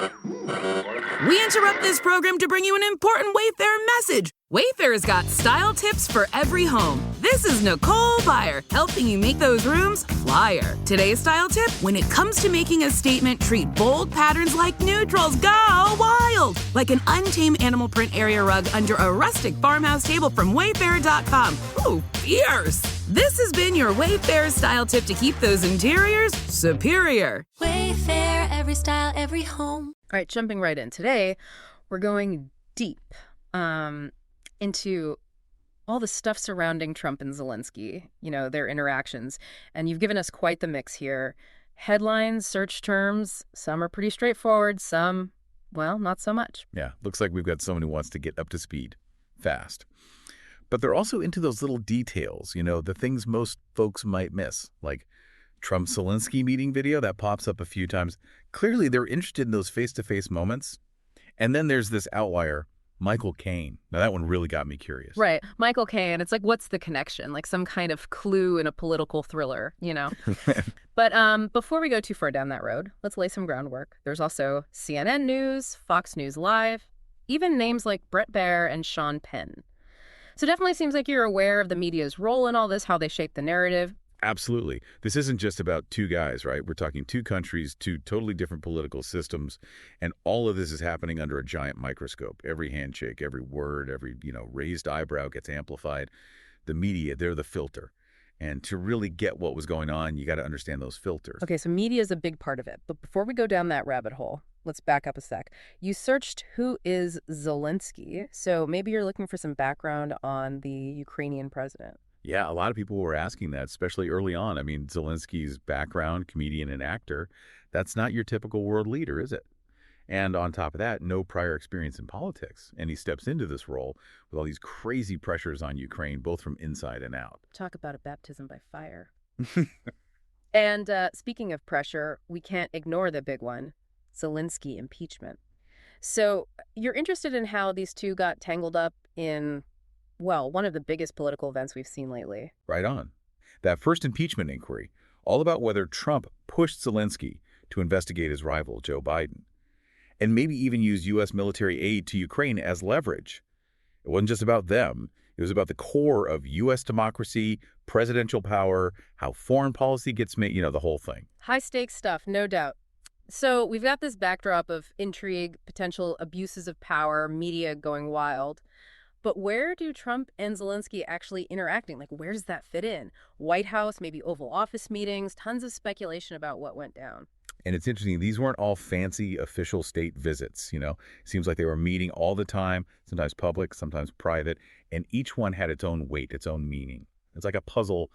We interrupt this program to bring you an important Wayfair message. Wayfair's got style tips for every home. This is Nicole Byer, helping you make those rooms flyer. Today's style tip: when it comes to making a statement, treat bold patterns like neutrals. Go wild! Like an untamed animal print area rug under a rustic farmhouse table from Wayfair.com. Ooh, fierce! This has been your Wayfair style tip to keep those interiors superior. Wayfair, every style, every home. All right, jumping right in. Today, we're going deep into all the stuff surrounding Trump and Zelensky, their interactions. And you've given us quite the mix here. Headlines, search terms, some are pretty straightforward, some, well, not so much. Yeah, looks like we've got someone who wants to get up to speed fast. But they're also into those little details, the things most folks might miss, like Trump-Zelensky meeting video that pops up a few times. Clearly, they're interested in those face-to-face moments. And then there's this outlier, Michael Caine. Now, that one really got me curious. Right. Michael Caine. It's like, what's the connection? Like some kind of clue in a political thriller, But before we go too far down that road, let's lay some groundwork. There's also CNN News, Fox News Live, even names like Bret Baier and Sean Penn. So it definitely seems like you're aware of the media's role in all this, how they shape the narrative. Absolutely. This isn't just about two guys, right? We're talking two countries, two totally different political systems, and all of this is happening under a giant microscope. Every handshake, every word, every, raised eyebrow gets amplified. The media, they're the filter. And to really get what was going on, you got to understand those filters. Okay, so media is a big part of it. But before we go down that rabbit hole, let's back up a sec. You searched who is Zelensky, so maybe you're looking for some background on the Ukrainian president. Yeah, a lot of people were asking that, especially early on. I mean, Zelensky's background, comedian and actor, that's not your typical world leader, is it? And on top of that, no prior experience in politics. And he steps into this role with all these crazy pressures on Ukraine, both from inside and out. Talk about a baptism by fire. And speaking of pressure, we can't ignore the big one, Zelensky impeachment. So you're interested in how these two got tangled up in, well, one of the biggest political events we've seen lately. Right on. That first impeachment inquiry, all about whether Trump pushed Zelensky to investigate his rival, Joe Biden, and maybe even use U.S. military aid to Ukraine as leverage. It wasn't just about them. It was about the core of U.S. democracy, presidential power, how foreign policy gets made, the whole thing. High-stakes stuff, no doubt. So we've got this backdrop of intrigue, potential abuses of power, media going wild. But where do Trump and Zelensky actually interacting? Like, where does that fit in? White House, maybe Oval Office meetings, tons of speculation about what went down. And it's interesting, these weren't all fancy official state visits, It seems like they were meeting all the time, sometimes public, sometimes private, and each one had its own weight, its own meaning. It's like a puzzle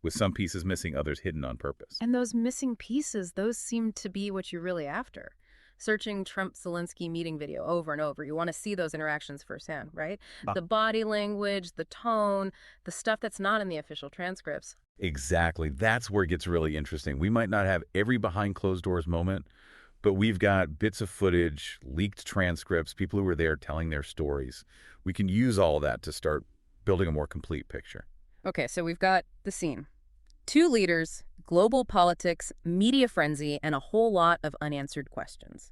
with some pieces missing, others hidden on purpose. And those missing pieces, those seem to be what you're really after. Searching Trump-Zelensky meeting video over and over. You want to see those interactions firsthand, right? The body language, the tone, the stuff that's not in the official transcripts. Exactly. That's where it gets really interesting. We might not have every behind closed doors moment, but we've got bits of footage, leaked transcripts, people who were there telling their stories. We can use all of that to start building a more complete picture. Okay, so we've got the scene. Two leaders, global politics, media frenzy, and a whole lot of unanswered questions.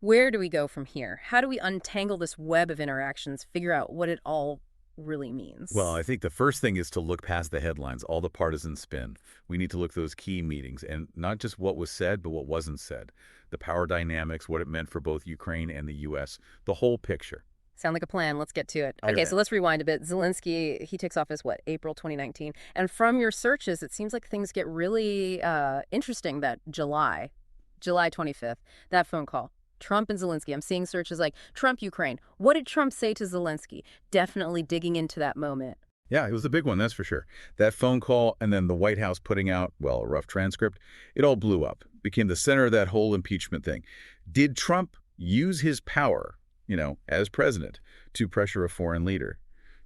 Where do we go from here? How do we untangle this web of interactions, figure out what it all really means? Well, I think the first thing is to look past the headlines, all the partisan spin. We need to look at those key meetings, and not just what was said, but what wasn't said. The power dynamics, what it meant for both Ukraine and the U.S., the whole picture. Sound like a plan. Let's get to it. Okay, so let's rewind a bit. Zelensky, he takes office, April 2019? And from your searches, it seems like things get really interesting that July 25th, that phone call. Trump and Zelensky. I'm seeing searches like Trump, Ukraine. What did Trump say to Zelensky? Definitely digging into that moment. Yeah, it was a big one, that's for sure. That phone call and then the White House putting out, a rough transcript, it all blew up, became the center of that whole impeachment thing. Did Trump use his power, as president, to pressure a foreign leader,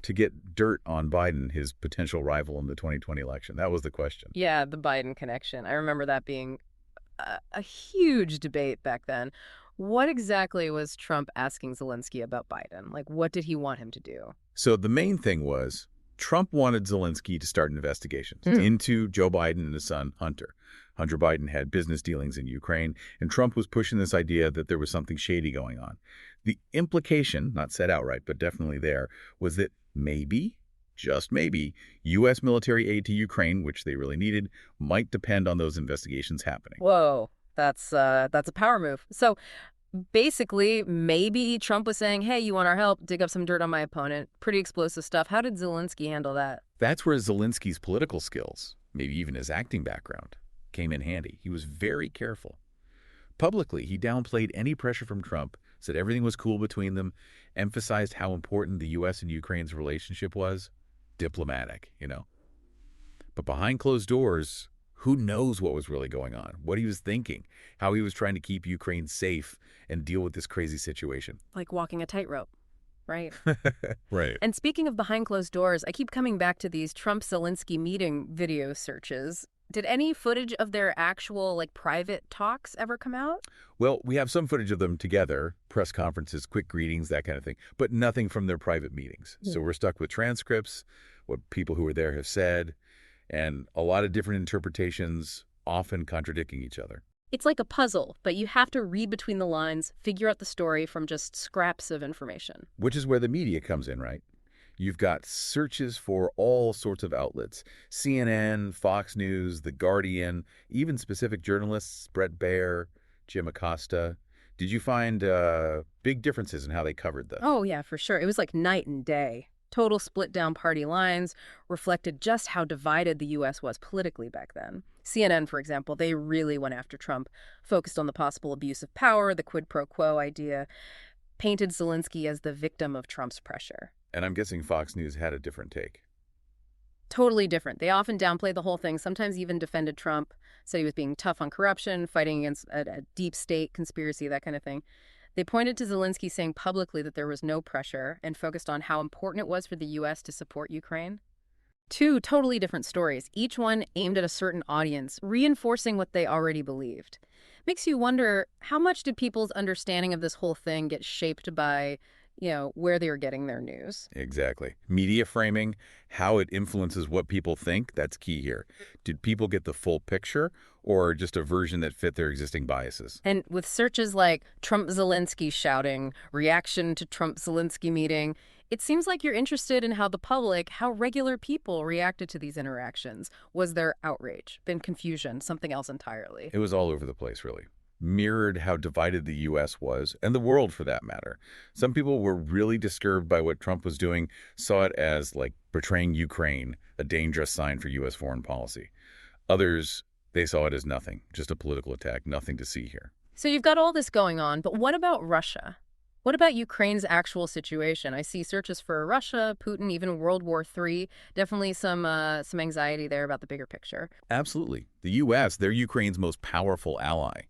to get dirt on Biden, his potential rival in the 2020 election? That was the question. Yeah, the Biden connection. I remember that being a huge debate back then. What exactly was Trump asking Zelensky about Biden? Like, what did he want him to do? So the main thing was Trump wanted Zelensky to start investigations into Joe Biden and his son, Hunter. Hunter Biden had business dealings in Ukraine, and Trump was pushing this idea that there was something shady going on. The implication, not said outright, but definitely there, was that maybe, just maybe, U.S. military aid to Ukraine, which they really needed, might depend on those investigations happening. Whoa, that's a power move. So basically, maybe Trump was saying, hey, you want our help? Dig up some dirt on my opponent. Pretty explosive stuff. How did Zelensky handle that? That's where Zelensky's political skills, maybe even his acting background, came in handy. He was very careful. Publicly, he downplayed any pressure from Trump, said everything was cool between them, emphasized how important the U.S. and Ukraine's relationship was. Diplomatic, you know. But behind closed doors, who knows what was really going on, what he was thinking, how he was trying to keep Ukraine safe and deal with this crazy situation. Like walking a tightrope, right? Right. And speaking of behind closed doors, I keep coming back to these Trump-Zelensky meeting video searches. Did any footage of their actual, private talks ever come out? Well, we have some footage of them together, press conferences, quick greetings, that kind of thing, but nothing from their private meetings. So we're stuck with transcripts, what people who were there have said, and a lot of different interpretations, often contradicting each other. It's like a puzzle, but you have to read between the lines, figure out the story from just scraps of information. Which is where the media comes in, right? You've got searches for all sorts of outlets. CNN, Fox News, The Guardian, even specific journalists, Brett Baer, Jim Acosta. Did you find big differences in how they covered this? Oh, yeah, for sure. It was like night and day. Total split down party lines reflected just how divided the U.S. was politically back then. CNN, for example, they really went after Trump, focused on the possible abuse of power, the quid pro quo idea, painted Zelensky as the victim of Trump's pressure. And I'm guessing Fox News had a different take. Totally different. They often downplayed the whole thing, sometimes even defended Trump, said he was being tough on corruption, fighting against a deep state conspiracy, that kind of thing. They pointed to Zelensky saying publicly that there was no pressure and focused on how important it was for the U.S. to support Ukraine. Two totally different stories, each one aimed at a certain audience, reinforcing what they already believed. Makes you wonder, how much did people's understanding of this whole thing get shaped by where they were getting their news? Exactly. Media framing, how it influences what people think, that's key here. Did people get the full picture or just a version that fit their existing biases? And with searches like Trump-Zelensky shouting, reaction to Trump-Zelensky meeting, it seems like you're interested in how the public, how regular people reacted to these interactions. Was there outrage, been confusion, something else entirely? It was all over the place, really. Mirrored how divided the U.S. was, and the world for that matter. Some people were really disturbed by what Trump was doing, saw it as betraying Ukraine, a dangerous sign for U.S. foreign policy. Others, they saw it as nothing, just a political attack, nothing to see here. So you've got all this going on, but what about Russia? What about Ukraine's actual situation? I see searches for Russia, Putin, even World War III. Definitely some anxiety there about the bigger picture. Absolutely. The U.S., they're Ukraine's most powerful ally.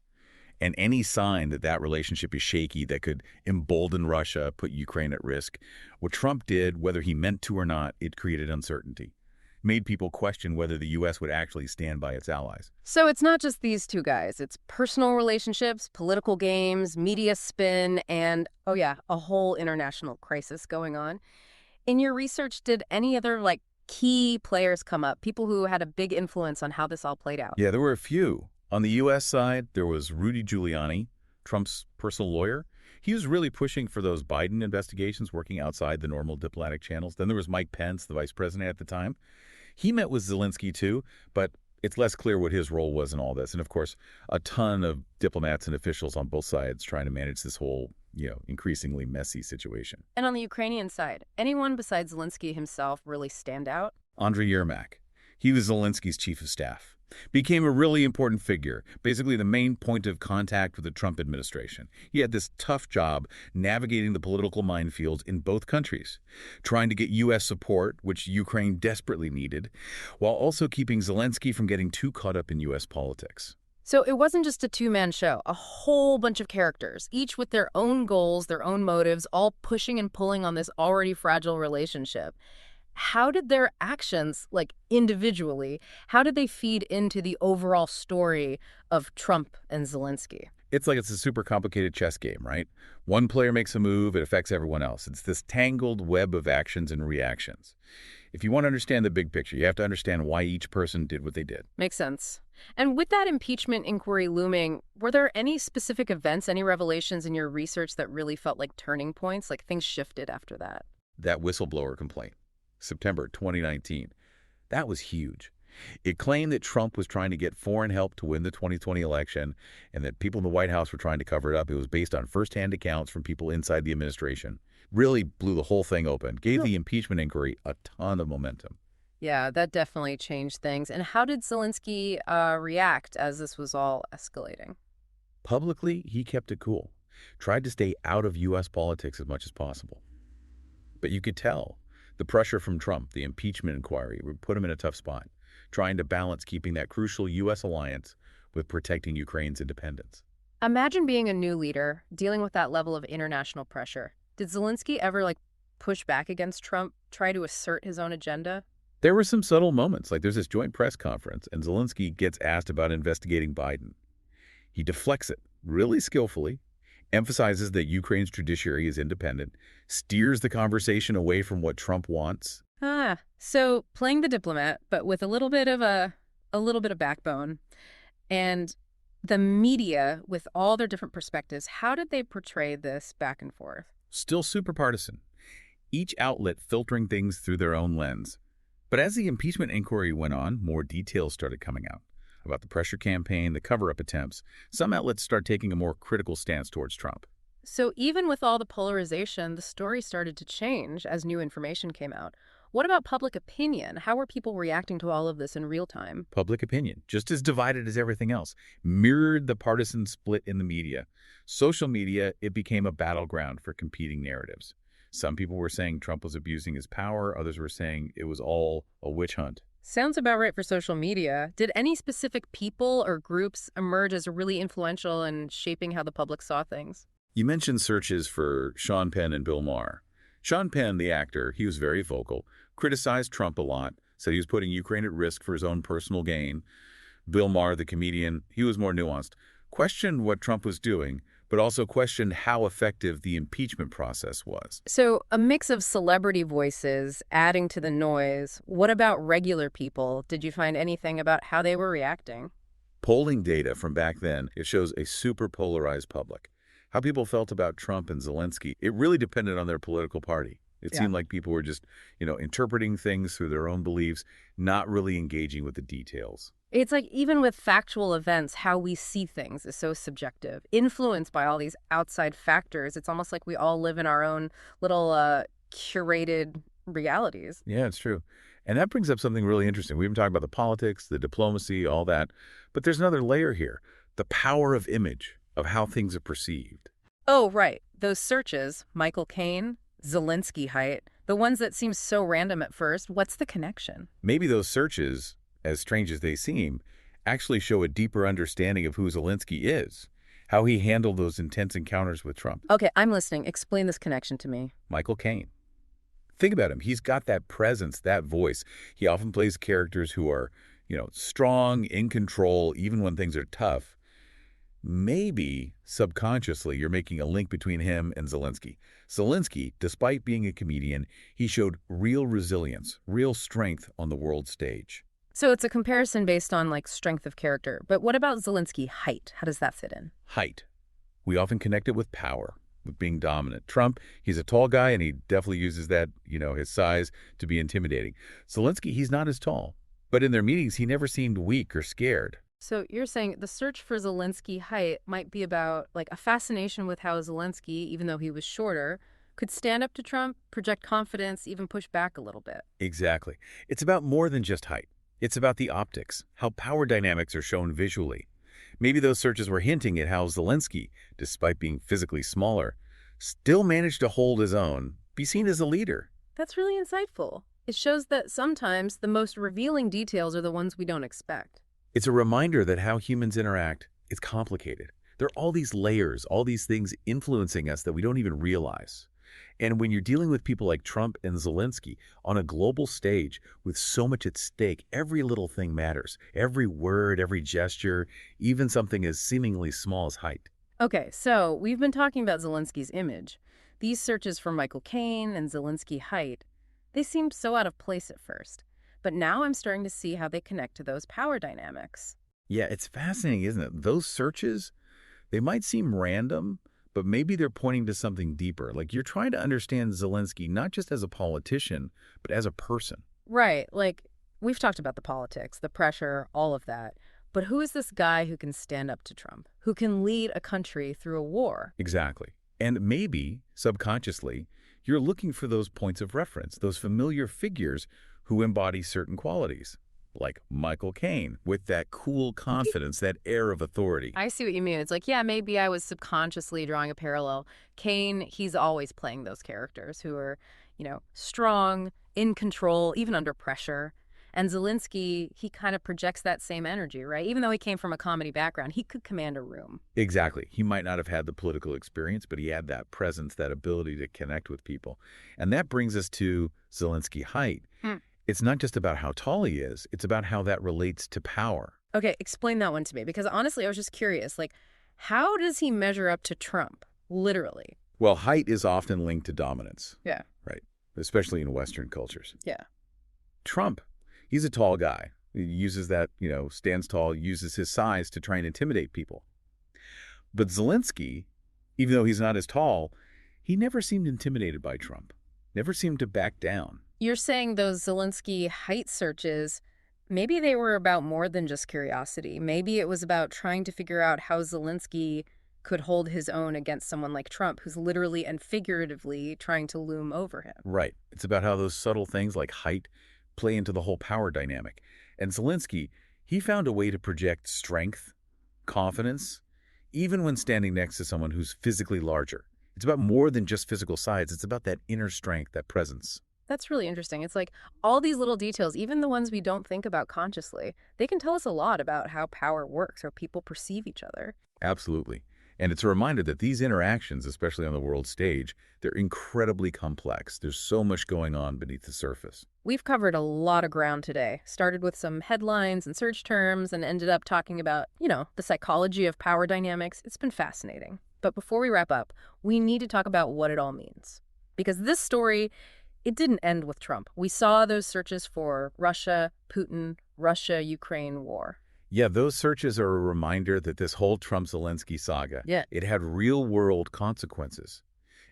And any sign that that relationship is shaky that could embolden Russia, put Ukraine at risk, what Trump did, whether he meant to or not, it created uncertainty. Made people question whether the U.S. would actually stand by its allies. So it's not just these two guys. It's personal relationships, political games, media spin, and, oh yeah, a whole international crisis going on. In your research, did any other, key players come up, people who had a big influence on how this all played out? Yeah, there were a few. On the U.S. side, there was Rudy Giuliani, Trump's personal lawyer. He was really pushing for those Biden investigations, working outside the normal diplomatic channels. Then there was Mike Pence, the vice president at the time. He met with Zelensky, too, but it's less clear what his role was in all this. And, of course, a ton of diplomats and officials on both sides trying to manage this whole, increasingly messy situation. And on the Ukrainian side, anyone besides Zelensky himself really stand out? Andriy Yermak. He was Zelensky's chief of staff. Became a really important figure, basically the main point of contact with the Trump administration. He had this tough job navigating the political minefields in both countries, trying to get U.S. support, which Ukraine desperately needed, while also keeping Zelensky from getting too caught up in U.S. politics. So it wasn't just a two-man show, a whole bunch of characters, each with their own goals, their own motives, all pushing and pulling on this already fragile relationship. How did their actions, individually, how did they feed into the overall story of Trump and Zelensky? It's like it's a super complicated chess game, right? One player makes a move, it affects everyone else. It's this tangled web of actions and reactions. If you want to understand the big picture, you have to understand why each person did what they did. Makes sense. And with that impeachment inquiry looming, were there any specific events, any revelations in your research that really felt like turning points, like things shifted after that? That whistleblower complaint, September 2019, that was huge. It claimed that Trump was trying to get foreign help to win the 2020 election and that people in the White House were trying to cover it up. It was based on firsthand accounts from people inside the administration. Really blew the whole thing open, gave the impeachment inquiry a ton of momentum. Yeah, that definitely changed things. And how did Zelensky react as this was all escalating? Publicly, he kept it cool, tried to stay out of U.S. politics as much as possible. But you could tell the pressure from Trump, the impeachment inquiry, would put him in a tough spot, trying to balance keeping that crucial U.S. alliance with protecting Ukraine's independence. Imagine being a new leader, dealing with that level of international pressure. Did Zelensky ever, push back against Trump, try to assert his own agenda? There were some subtle moments, like there's this joint press conference, and Zelensky gets asked about investigating Biden. He deflects it really skillfully, emphasizes that Ukraine's judiciary is independent, steers the conversation away from what Trump wants. So playing the diplomat, but with a little bit of backbone. And the media, with all their different perspectives, how did they portray this back and forth? Still super partisan, each outlet filtering things through their own lens. But as the impeachment inquiry went on, more details started coming out about the pressure campaign, the cover-up attempts. Some outlets start taking a more critical stance towards Trump. So even with all the polarization, the story started to change as new information came out. What about public opinion? How were people reacting to all of this in real time? Public opinion, just as divided as everything else, mirrored the partisan split in the media. Social media, it became a battleground for competing narratives. Some people were saying Trump was abusing his power. Others were saying it was all a witch hunt. Sounds about right for social media. Did any specific people or groups emerge as really influential in shaping how the public saw things? You mentioned searches for Sean Penn and Bill Maher. Sean Penn, the actor, he was very vocal, criticized Trump a lot, said he was putting Ukraine at risk for his own personal gain. Bill Maher, the comedian, he was more nuanced, questioned what Trump was doing, but also questioned how effective the impeachment process was. So a mix of celebrity voices adding to the noise. What about regular people? Did you find anything about how they were reacting? Polling data from back then, it shows a super polarized public. How people felt about Trump and Zelensky, it really depended on their political party. It seemed like people were just, interpreting things through their own beliefs, not really engaging with the details. It's like even with factual events, how we see things is so subjective, influenced by all these outside factors. It's almost like we all live in our own little curated realities. Yeah, it's true. And that brings up something really interesting. We've been talking about the politics, the diplomacy, all that. But there's another layer here, the power of image, of how things are perceived. Oh, right. Those searches, Michael Caine, Zelensky height, the ones that seem so random at first, what's the connection? Maybe those searches, as strange as they seem, actually show a deeper understanding of who Zelensky is, how he handled those intense encounters with Trump. Okay, I'm listening. Explain this connection to me. Michael Caine. Think about him. He's got that presence, that voice. He often plays characters who are, strong, in control, even when things are tough. Maybe subconsciously you're making a link between him and Zelensky. Zelensky, despite being a comedian, he showed real resilience, real strength on the world stage. So it's a comparison based on strength of character. But what about Zelensky height? How does that fit in? Height. We often connect it with power, with being dominant. Trump, he's a tall guy and he definitely uses that, his size to be intimidating. Zelensky, he's not as tall. But in their meetings, he never seemed weak or scared. So you're saying the search for Zelensky height might be about a fascination with how Zelensky, even though he was shorter, could stand up to Trump, project confidence, even push back a little bit. Exactly. It's about more than just height. It's about the optics, how power dynamics are shown visually. Maybe those searches were hinting at how Zelensky, despite being physically smaller, still managed to hold his own, be seen as a leader. That's really insightful. It shows that sometimes the most revealing details are the ones we don't expect. It's a reminder that how humans interact is complicated. There are all these layers, all these things influencing us that we don't even realize. And when you're dealing with people like Trump and Zelensky on a global stage with so much at stake, every little thing matters. Every word, every gesture, even something as seemingly small as height. Okay, so we've been talking about Zelensky's image. These searches for Michael Caine and Zelensky height. They seemed so out of place at first, but now I'm starting to see how they connect to those power dynamics. Yeah, it's fascinating, isn't it? Those searches, they might seem random, but maybe they're pointing to something deeper. Like you're trying to understand Zelensky not just as a politician, but as a person. Right, like we've talked about the politics, the pressure, all of that. But who is this guy who can stand up to Trump, who can lead a country through a war? Exactly. And maybe, subconsciously, you're looking for those points of reference, those familiar figures who embody certain qualities, like Michael Caine, with that cool confidence, that air of authority. I see what you mean. It's like, yeah, maybe I was subconsciously drawing a parallel. Caine, he's always playing those characters who are, strong, in control, even under pressure. And Zelensky, he kind of projects that same energy, right? Even though he came from a comedy background, he could command a room. Exactly. He might not have had the political experience, but he had that presence, that ability to connect with people. And that brings us to Zelensky height. It's not just about how tall he is, it's about how that relates to power. Okay, explain that one to me, because honestly, I was just curious, like, how does he measure up to Trump, literally? Well, height is often linked to dominance. Yeah. Right. Especially in Western cultures. Yeah. Trump, he's a tall guy. He uses that, stands tall, uses his size to try and intimidate people. But Zelensky, even though he's not as tall, he never seemed intimidated by Trump, never seemed to back down. You're saying those Zelensky height searches, maybe they were about more than just curiosity. Maybe it was about trying to figure out how Zelensky could hold his own against someone like Trump, who's literally and figuratively trying to loom over him. Right. It's about how those subtle things like height play into the whole power dynamic. And Zelensky, he found a way to project strength, confidence, even when standing next to someone who's physically larger. It's about more than just physical size. It's about that inner strength, that presence. That's really interesting. It's like all these little details, even the ones we don't think about consciously, they can tell us a lot about how power works or people perceive each other. Absolutely. And it's a reminder that these interactions, especially on the world stage, they're incredibly complex. There's so much going on beneath the surface. We've covered a lot of ground today. Started with some headlines and search terms and ended up talking about, the psychology of power dynamics. It's been fascinating. But before we wrap up, we need to talk about what it all means. Because this story, it didn't end with Trump. We saw those searches for Russia, Putin, Russia-Ukraine war. Yeah, those searches are a reminder that this whole Trump-Zelensky saga, it had real-world consequences.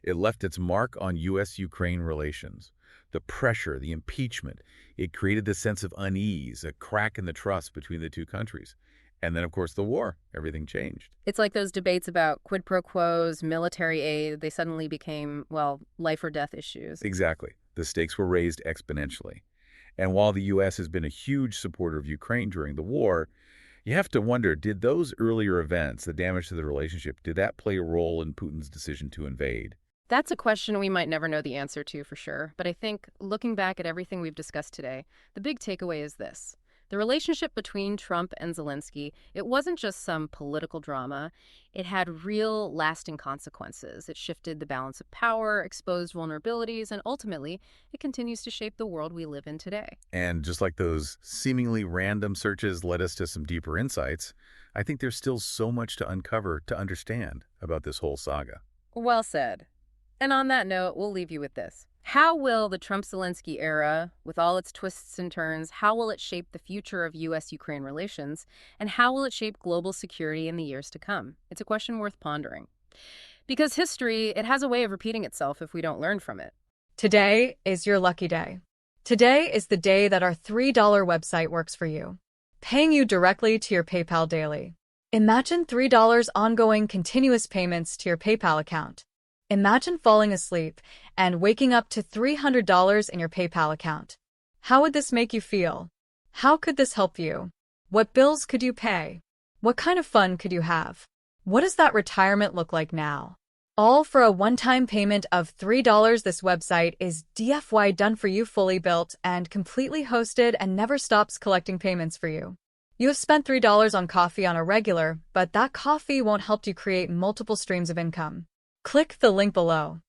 It left its mark on U.S.-Ukraine relations. The pressure, the impeachment, it created this sense of unease, a crack in the trust between the two countries. And then, of course, the war. Everything changed. It's like those debates about quid pro quos, military aid. They suddenly became, life or death issues. Exactly. The stakes were raised exponentially. And while the U.S. has been a huge supporter of Ukraine during the war, you have to wonder, did those earlier events, the damage to the relationship, did that play a role in Putin's decision to invade? That's a question we might never know the answer to for sure. But I think looking back at everything we've discussed today, the big takeaway is this. The relationship between Trump and Zelensky, it wasn't just some political drama. It had real, lasting consequences. It shifted the balance of power, exposed vulnerabilities, and ultimately, it continues to shape the world we live in today. And just like those seemingly random searches led us to some deeper insights, I think there's still so much to uncover, to understand about this whole saga. Well said. And on that note, we'll leave you with this. How will the Trump-Zelensky era, with all its twists and turns, how will it shape the future of U.S.-Ukraine relations? And how will it shape global security in the years to come? It's a question worth pondering. Because history, it has a way of repeating itself if we don't learn from it. Today is your lucky day. Today is the day that our $3 website works for you, paying you directly to your PayPal daily. Imagine $3 ongoing continuous payments to your PayPal account. Imagine falling asleep and waking up to $300 in your PayPal account. How would this make you feel? How could this help you? What bills could you pay? What kind of fun could you have? What does that retirement look like now? All for a one-time payment of $3. This website is DFY done for you, fully built and completely hosted, and never stops collecting payments for you. You have spent $3 on coffee on a regular, but that coffee won't help you create multiple streams of income. Click the link below.